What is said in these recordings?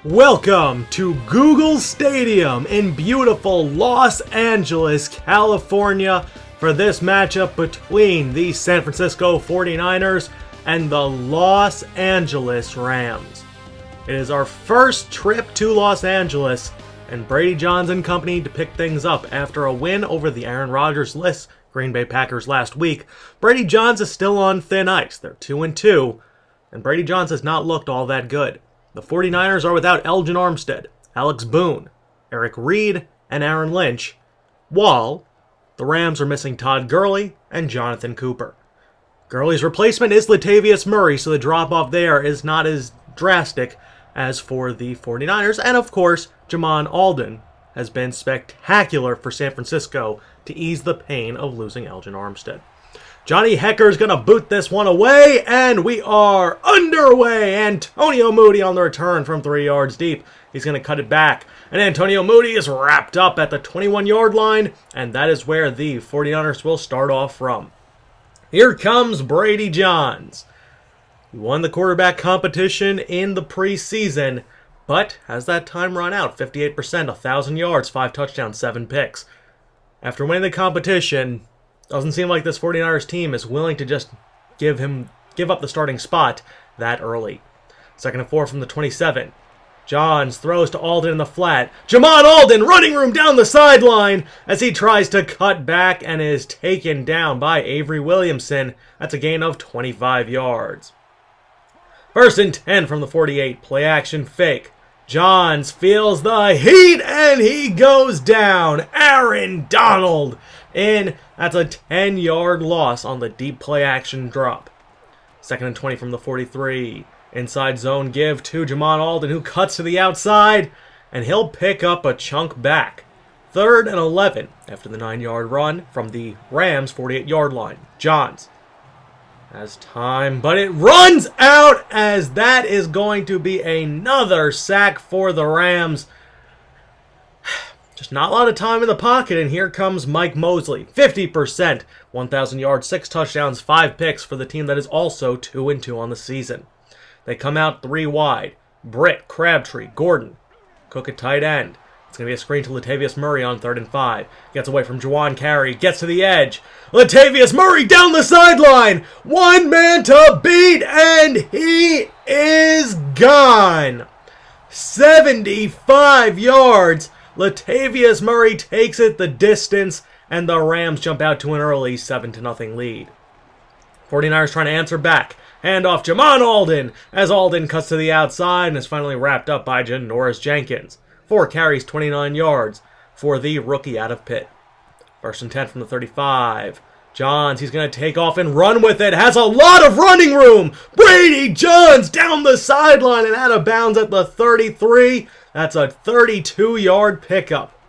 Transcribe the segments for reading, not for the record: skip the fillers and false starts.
Welcome to Google Stadium in beautiful Los Angeles, California for this matchup between the San Francisco 49ers and the Los Angeles Rams. It is our first trip to Los Angeles, and Brady Johns and company to pick things up after a win over the Aaron Rodgers-less Green Bay Packers last week. Brady Johns is still on thin ice. They're 2-2, and Brady Johns has not looked all that good. The 49ers are without Elgin Armstead, Alex Boone, Eric Reid, and Aaron Lynch, while the Rams are missing Todd Gurley and Jonathan Cooper. Gurley's replacement is Latavius Murray, so the drop-off there is not as drastic as for the 49ers. And of course, Jamal Alden has been spectacular for San Francisco to ease the pain of losing Elgin Armstead. Johnny Hecker's going to boot this one away, and we are underway. Antonio Moody on the return from 3 yards deep. He's going to cut it back, and Antonio Moody is wrapped up at the 21-yard line, and that is where the 49ers will start off from. Here comes Brady Johns. He won the quarterback competition in the preseason, but has that time run out? 58%, 1,000 yards, 5 touchdowns, 7 picks. After winning the competition, doesn't seem like this 49ers team is willing to just give up the starting spot that early. 2nd and 4 from the 27. Johns throws to Alden in the flat. Jamal Alden running room down the sideline as he tries to cut back and is taken down by Avery Williamson. That's a gain of 25 yards. 1st and 10 from the 48. Play action fake. Johns feels the heat and he goes down. Aaron Donald in. That's a 10-yard loss on the deep play action drop. 2nd and 20 from the 43. Inside zone give to Jamal Alden, who cuts to the outside, and he'll pick up a chunk back. 3rd and 11 after the 9-yard run from the Rams' 48-yard line. Johns has time, but it runs out as that is going to be another sack for the Rams. Just not a lot of time in the pocket, and here comes Mike Mosley. 50%, 1,000 yards, 6 touchdowns, 5 picks for the team that is also 2-2 on the season. They come out 3 wide. Britt, Crabtree, Gordon. Cook at tight end. It's going to be a screen to Latavius Murray on 3rd and 5. Gets away from Jawan Carey. Gets to the edge. Latavius Murray down the sideline. One man to beat, and he is gone. 75 yards. Latavius Murray takes it the distance, and the Rams jump out to an early 7-0 lead. 49ers trying to answer back. Hand off Jamal Alden as Alden cuts to the outside and is finally wrapped up by Janoris Jenkins. 4 carries, 29 yards for the rookie out of Pitt. 1st and 10 from the 35. Johns, he's going to take off and run with it. Has a lot of running room. Brady Johns down the sideline and out of bounds at the 33. That's a 32-yard pickup.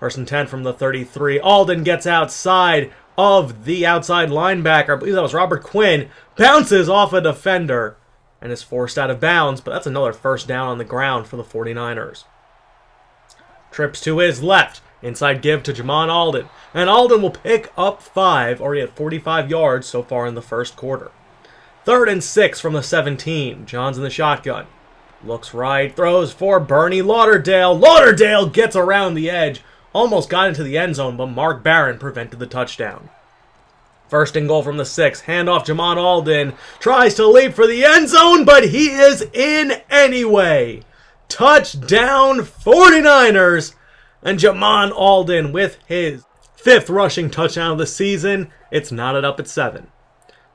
1st and 10 from the 33. Alden gets outside of the outside linebacker. I believe that was Robert Quinn. Bounces off a defender and is forced out of bounds, but that's another 1st down on the ground for the 49ers. Trips to his left. Inside give to Jamal Alden. And Alden will pick up 5, already at 45 yards so far in the first quarter. 3rd and 6 from the 17. Johns in the shotgun. Looks right, throws for Bernie Lauderdale. Lauderdale gets around the edge. Almost got into the end zone, but Mark Barron prevented the touchdown. 1st and goal from the 6. Handoff Jamal Alden. Tries to leap for the end zone, but he is in anyway. Touchdown 49ers. And Jamal Alden with his 5th rushing touchdown of the season. It's knotted up at 7.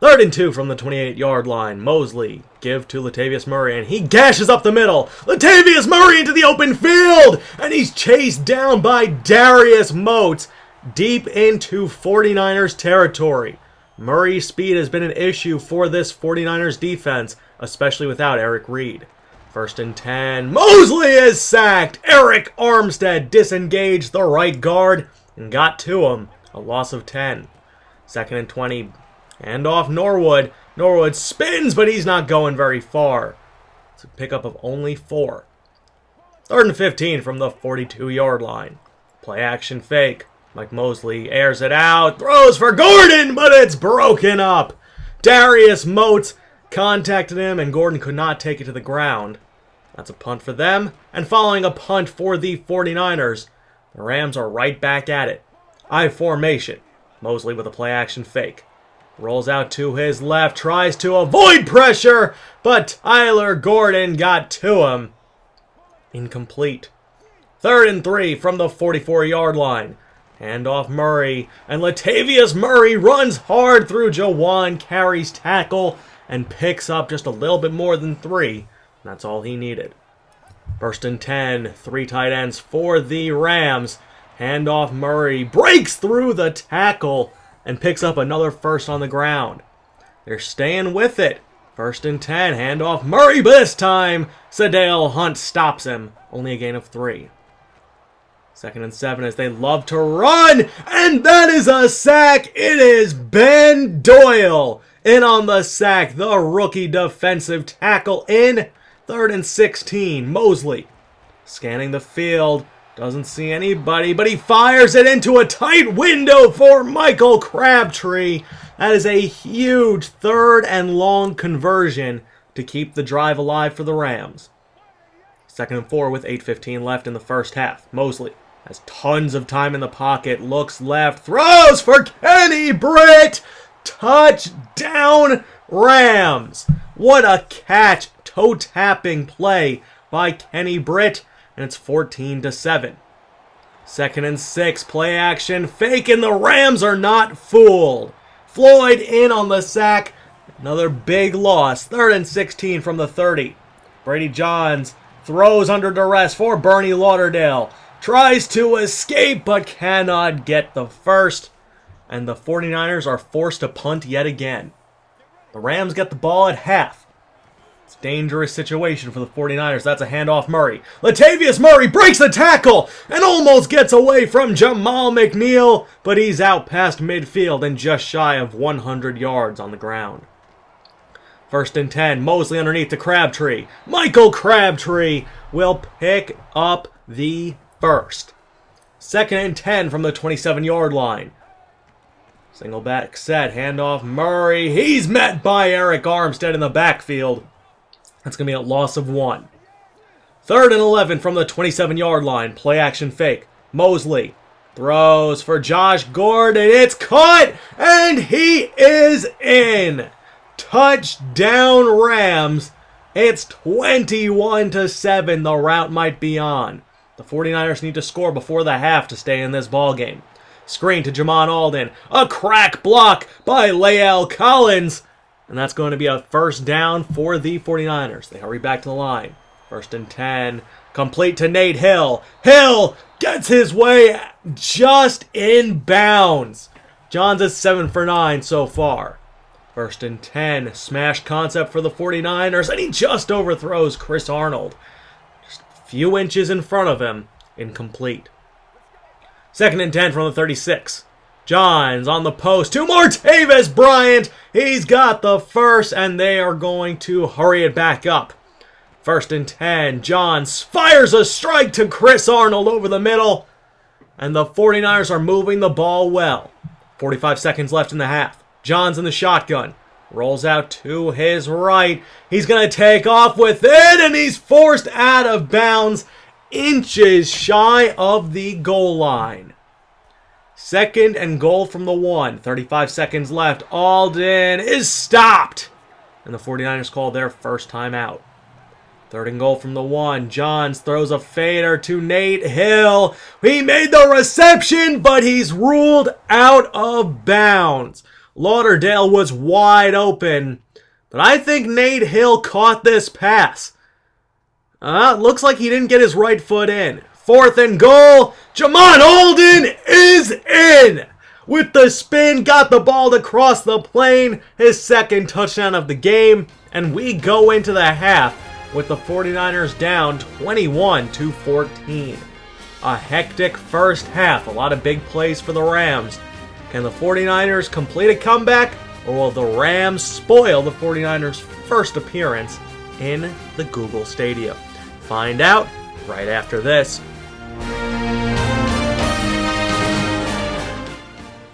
3rd and 2 from the 28-yard line. Mosley give to Latavius Murray, and he gashes up the middle. Latavius Murray into the open field, and he's chased down by Darius Motes deep into 49ers territory. Murray's speed has been an issue for this 49ers defense, especially without Eric Reid. 1st and 10. Mosley is sacked. Eric Armstead disengaged the right guard and got to him. A loss of 10. 2nd and 20. Hand off Norwood. Norwood spins, but he's not going very far. It's a pickup of only 4. 3rd and 15 from the 42-yard line. Play action fake. Mike Mosley airs it out. Throws for Gordon, but it's broken up. Darius Motes contacted him, and Gordon could not take it to the ground. That's a punt for them. And following a punt for the 49ers, the Rams are right back at it. I formation. Mosley with a play action fake. Rolls out to his left, tries to avoid pressure, but Tyler Gordon got to him. Incomplete. 3rd and 3 from the 44-yard line. Handoff Murray, and Latavius Murray runs hard through Jawan Carey's tackle and picks up just a little bit more than 3. That's all he needed. 1st and 10, 3 tight ends for the Rams. Handoff Murray, breaks through the tackle and picks up another first on the ground. They're staying with it. 1st and 10, handoff Murray, but this time Sedale Hunt stops him. Only a gain of 3. 2nd and 7 as they love to run, and that is a sack. It is Ben Doyle in on the sack, the rookie defensive tackle in 3rd and 16. Mosley scanning the field, doesn't see anybody, but he fires it into a tight window for Michael Crabtree. That is a huge 3rd and long conversion to keep the drive alive for the Rams. 2nd and 4 with 8:15 left in the first half. Mosley has tons of time in the pocket, looks left, throws for Kenny Britt. Touchdown Rams. What a catch, toe-tapping play by Kenny Britt, and it's 14-7. 2nd and 6, play action, fake, and the Rams are not fooled. Floyd in on the sack, another big loss. 3rd and 16 from the 30. Brady Johns throws under duress for Bernie Lauderdale. Tries to escape, but cannot get the first. And the 49ers are forced to punt yet again. The Rams get the ball at half. It's a dangerous situation for the 49ers. That's a handoff Murray. Latavius Murray breaks the tackle and almost gets away from Jamal McNeal, but he's out past midfield and just shy of 100 yards on the ground. 1st and 10, Mosley underneath to Crabtree. Michael Crabtree will pick up the first. 2nd and 10 from the 27-yard line. Single back set, handoff Murray. He's met by Elgin Armstead in the backfield. That's going to be a loss of 1. 3rd and 11 from the 27-yard line. Play action fake. Mosley throws for Josh Gordon. It's caught, and he is in. Touchdown Rams. It's 21-7. The route might be on. The 49ers need to score before the half to stay in this ballgame. Screen to Jamal Alden. A crack block by Lael Collins. And that's going to be a first down for the 49ers. They hurry back to the line. 1st and 10. Complete to Nate Hill. Hill gets his way just in bounds. Johns is 7 for 9 so far. 1st and 10. Smash concept for the 49ers. And he just overthrows Kris Arnold. Few inches in front of him, incomplete. 2nd and 10 from the 36. Johns on the post to Martavis Bryant. He's got the first, and they are going to hurry it back up. 1st and 10. Johns fires a strike to Kris Arnold over the middle, and the 49ers are moving the ball well. 45 seconds left in the half. Johns in the shotgun. Rolls out to his right. He's going to take off with it, and he's forced out of bounds, inches shy of the goal line. 2nd and goal from the 1. 35 seconds left. Alden is stopped, and the 49ers call their first timeout. 3rd and goal from the 1. Johns throws a fader to Nate Hill. He made the reception, but he's ruled out of bounds. Lauderdale was wide open, but I think Nate Hill caught this pass. Looks like he didn't get his right foot in. 4th and goal. Jamal Alden is in. With the spin, got the ball to cross the plane. His 2nd touchdown of the game. And we go into the half with the 49ers down 21-14. A hectic first half. A lot of big plays for the Rams. Can the 49ers complete a comeback, or will the Rams spoil the 49ers' first appearance in the Google Stadium? Find out right after this.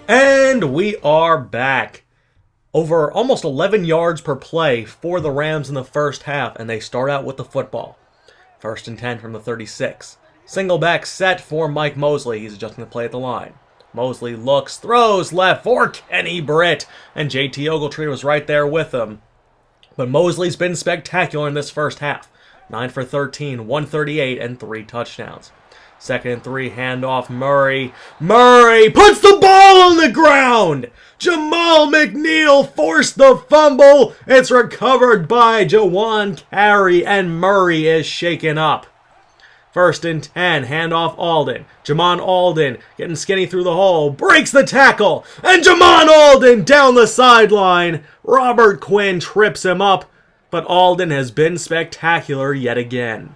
And we are back. Over almost 11 yards per play for the Rams in the first half, and they start out with the football. First and 10 from the 36. Single back set for Mike Mosley. He's adjusting the play at the line. Mosley looks, throws left for Kenny Britt, and JT Ogletree was right there with him. But Mosley's been spectacular in this first half. 9 for 13, 138, and 3 touchdowns. Second and 3, handoff Murray. Murray puts the ball on the ground! Jamal McNeal forced the fumble. It's recovered by Jawan Carey, and Murray is shaken up. First and 10, handoff Alden. Jamon Alden getting skinny through the hole, breaks the tackle, and Jamon Alden down the sideline. Robert Quinn trips him up, but Alden has been spectacular yet again.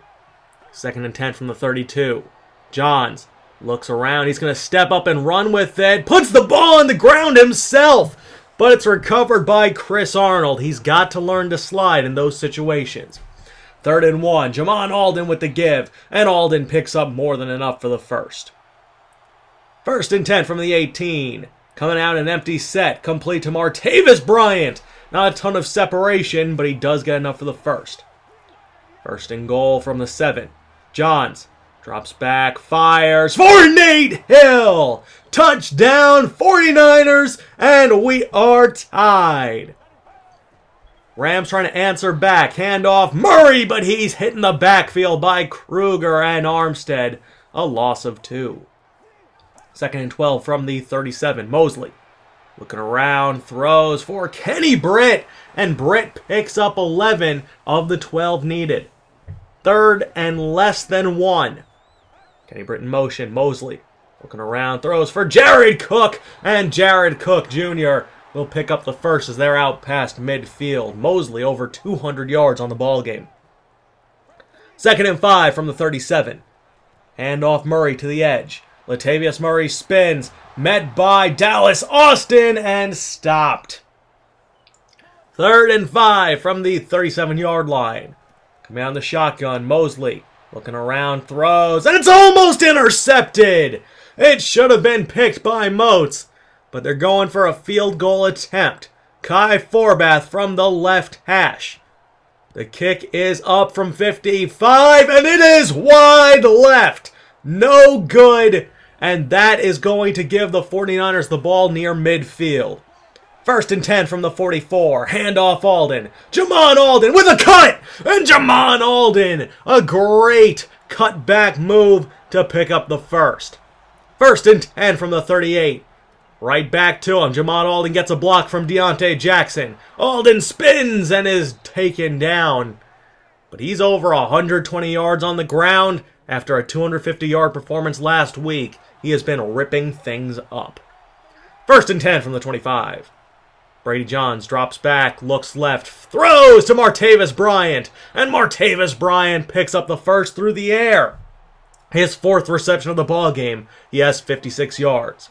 Second and 10 from the 32. Johns looks around. He's going to step up and run with it. Puts the ball on the ground himself, but it's recovered by Kris Arnold. He's got to learn to slide in those situations. Third and 1, Jamon Alden with the give, and Alden picks up more than enough for the first. First and 10 from the 18. Coming out an empty set, complete to Martavis Bryant. Not a ton of separation, but he does get enough for the first. First and goal from the 7. Johns drops back, fires for Nate Hill. Touchdown 49ers, and we are tied. Rams trying to answer back. Handoff Murray, but he's hit in the backfield by Kruger and Armstead. A loss of 2. Second and 12 from the 37. Mosley looking around, throws for Kenny Britt, and Britt picks up 11 of the 12 needed. Third and less than 1. Kenny Britt in motion. Mosley looking around, throws for Jared Cook, and Jared Cook Jr. will pick up the first as they're out past midfield. Mosley over 200 yards on the ball game. Second and 5 from the 37. Handoff Murray to the edge. Latavius Murray spins, met by Dallas Austin, and stopped. Third and 5 from the 37-yard line. Coming down the shotgun, Mosley looking around, throws, and it's almost intercepted! It should have been picked by Motes, but they're going for a field goal attempt. Kai Forbath from the left hash. The kick is up from 55, and it is wide left. No good, and that is going to give the 49ers the ball near midfield. First and 10 from the 44. Handoff Alden. Jamon Alden with a cut, and Jamon Alden, a great cutback move to pick up the first. First and 10 from the 38. Right back to him. Jamon Alden gets a block from Deontay Jackson. Alden spins and is taken down. But he's over 120 yards on the ground after a 250-yard performance last week. He has been ripping things up. First and 10 from the 25. Brady Johns drops back, looks left, throws to Martavis Bryant, and Martavis Bryant picks up the first through the air. His 4th reception of the ball game. He has 56 yards.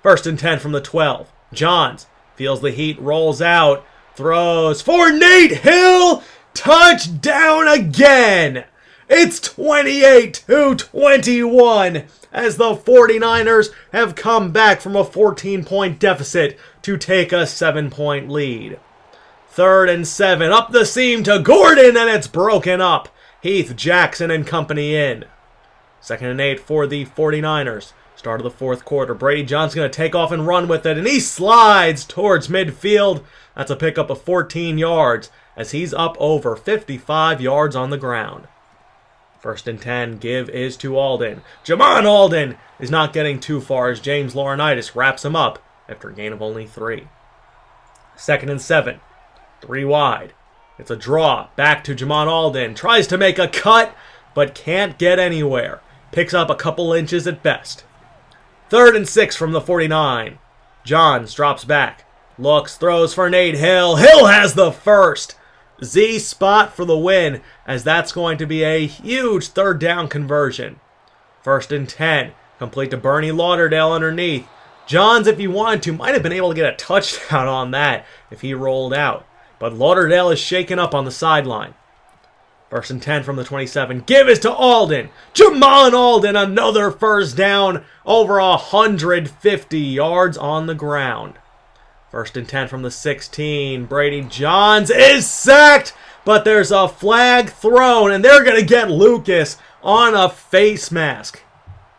First and 10 from the 12. Johns feels the heat, rolls out, throws for Nate Hill. Touchdown again. It's 28-21 as the 49ers have come back from a 14-point deficit to take a 7-point lead. Third and 7, up the seam to Gordon, and it's broken up. Heath Jackson and company in. Second and 8 for the 49ers. Start of the 4th quarter. Brady Johns going to take off and run with it, and he slides towards midfield. That's a pickup of 14 yards as he's up over 55 yards on the ground. First and 10, give is to Alden. Jamon Alden is not getting too far as James Laurinaitis wraps him up after a gain of only 3. Second and 7, 3 wide. It's a draw. Back to Jamon Alden. Tries to make a cut, but can't get anywhere. Picks up a couple inches at best. Third and 6 from the 49. Johns drops back. Looks, throws for Nate Hill. Hill has the first. Z spot for the win, as that's going to be a huge 3rd down conversion. First and 10. Complete to Bernie Lauderdale underneath. Johns, if he wanted to, might have been able to get a touchdown on that if he rolled out. But Lauderdale is shaken up on the sideline. First and 10 from the 27. Give is to Alden. Jamon Alden, another first down. Over 150 yards on the ground. First and 10 from the 16. Brady Johns is sacked but there's a flag thrown, and they're going to get Lucas on a face mask.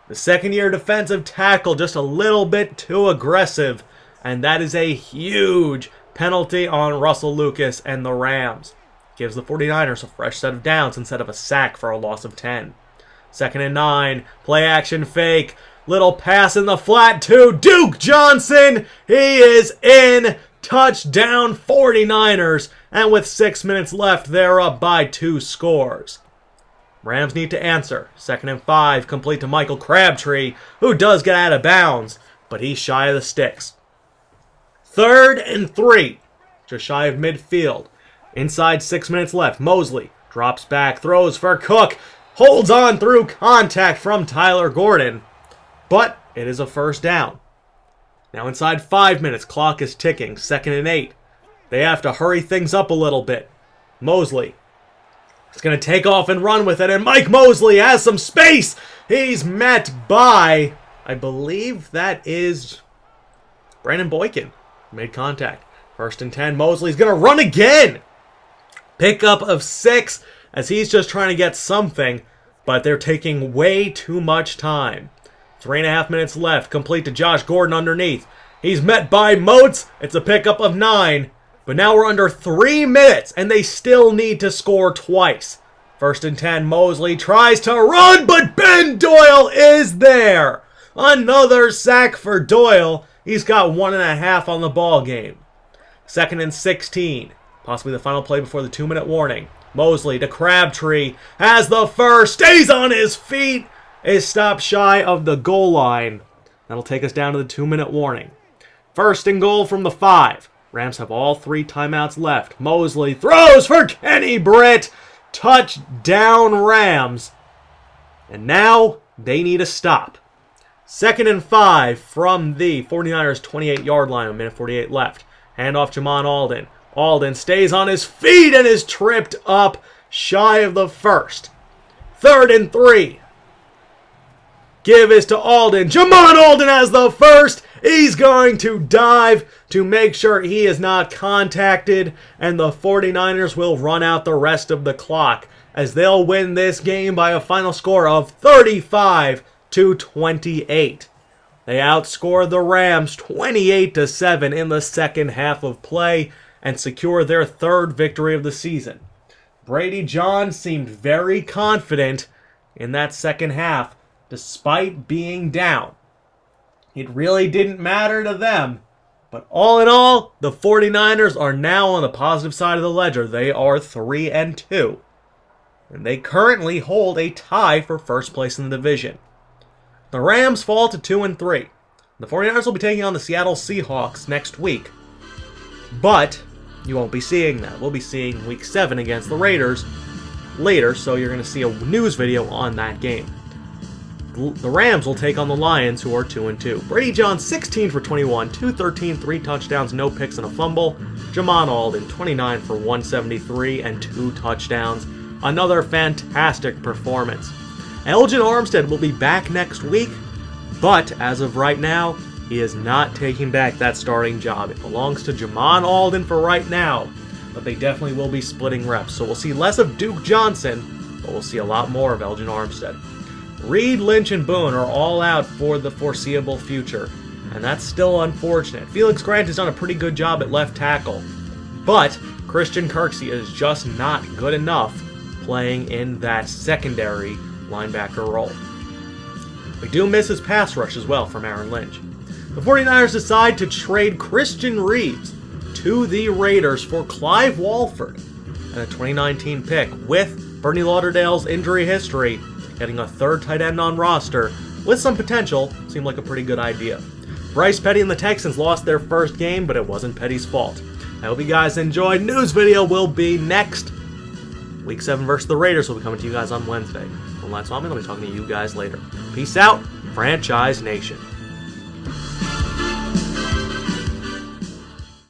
The second-year defensive tackle just a little bit too aggressive, and that is a huge penalty on Russell Lucas and the Rams. Gives the 49ers a fresh set of downs instead of a sack for a loss of 10. 2nd and 9, play action fake, little pass in the flat to Duke Johnson. He is in, touchdown 49ers, and with 6 minutes left, they're up by 2 scores. Rams need to answer. 2nd and 5, complete to Michael Crabtree, who does get out of bounds, but he's shy of the sticks. 3rd and 3, just shy of midfield. Inside 6 minutes left, Mosley drops back, throws for Cook, holds on through contact from Tyler Gordon, but it is a first down. Now inside 5 minutes, clock is ticking, 2nd and 8. They have to hurry things up a little bit. Mosley is going to take off and run with it, and Mike Mosley has some space. He's met by, I believe that is Brandon Boykin. Made contact. 1st and 10, Mosley's going to run again. Pickup of 6 as he's just trying to get something, but they're taking way too much time. 3.5 minutes left, complete to Josh Gordon underneath. He's met by Motes. It's a pickup of 9, but now we're under 3 minutes, and they still need to score twice. 1st and 10, Mosley tries to run, but Ben Doyle is there. Another sack for Doyle. He's got 1.5 on the ball game. 2nd and 16. Possibly the final play before the 2-minute warning. Mosley to Crabtree. Has the first. Stays on his feet. Is stopped shy of the goal line. That'll take us down to the 2-minute warning. 1st and goal from the 5. Rams have all 3 timeouts left. Mosley throws for Kenny Britt. Touchdown Rams. And now they need a stop. 2nd and 5 from the 49ers 28-yard line. 1:48 left. Handoff Jamal Alden. Alden stays on his feet and is tripped up shy of the first. 3rd and 3. Give is to Alden. Jamal Alden has the first. He's going to dive to make sure he is not contacted, and the 49ers will run out the rest of the clock as they'll win this game by a final score of 35-28. They outscore the Rams 28-7 in the second half of play and secure their 3rd victory of the season. Brady Johns seemed very confident in that second half despite being down. It really didn't matter to them, but all in all, the 49ers are now on the positive side of the ledger. They are 3-2, and they currently hold a tie for first place in the division. The Rams fall to 2-3. The 49ers will be taking on the Seattle Seahawks next week. But you won't be seeing that. We'll be seeing Week 7 against the Raiders later, so you're going to see a news video on that game. The Rams will take on the Lions, who are 2-2. Brady Johns, 16 for 21, 213, 3 touchdowns, no picks, and a fumble. Jamal Alden, 29 for 173 and 2 touchdowns. Another fantastic performance. Elgin Armstead will be back next week, but as of right now, he is not taking back that starting job. It belongs to Jamal Alden for right now, but they definitely will be splitting reps. So we'll see less of Duke Johnson, but we'll see a lot more of Elgin Armstead. Reid, Lynch, and Boone are all out for the foreseeable future, and that's still unfortunate. Felix Grant has done a pretty good job at left tackle, but Christian Kirksey is just not good enough playing in that secondary linebacker role. We do miss his pass rush as well from Aaron Lynch. The 49ers decide to trade Christian Reeves to the Raiders for Clive Walford and a 2019 pick. With Bernie Lauderdale's injury history, getting a 3rd tight end on roster with some potential seemed like a pretty good idea. Bryce Petty and the Texans lost their first game, but it wasn't Petty's fault. I hope you guys enjoyed. News video will be next. Week 7 versus the Raiders will be coming to you guys on Wednesday. Well, that's all. I'll be talking to you guys later. Peace out, Franchise Nation.